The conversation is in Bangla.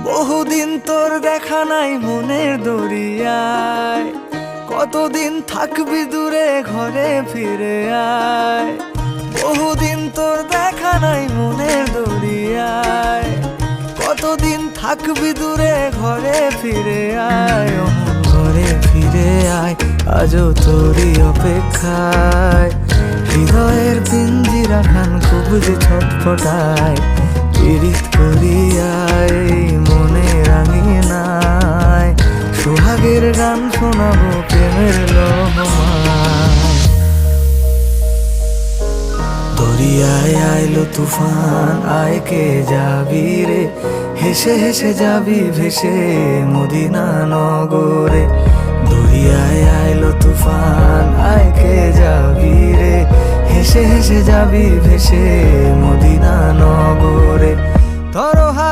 বহুদিন তোর দেখা নাই মনের দরিয়ায়, কতদিন থাকবি দূরে ঘরে ফিরে আয়। বহুদিন তোর দেখা নাই মনের দরিয়ায়, কতদিন থাকবি দূরে ঘরে ফিরে আয়। ও মন ঘরে ফিরে আয়, আজও তোরই অপেক্ষায়। হৃদয়ের পিঞ্জিরা খান খুব যে ছটফটায়, পীড়িত করিয়ায় মনে রাঙিয়ে নাই। সোহাগের গান শোনাবো প্রেমের লহমায়। দরিয়ায় আইলো তুফান, আয় কে যাবি রে, হেসে হেসে যাবি ভেসে মদিনা নগরে। দরিয়ায় আইলো তুফান, আয় কে যাবি রে, হেসে হেসে যাবি ভেসে মদিনা নগরে। তরহাল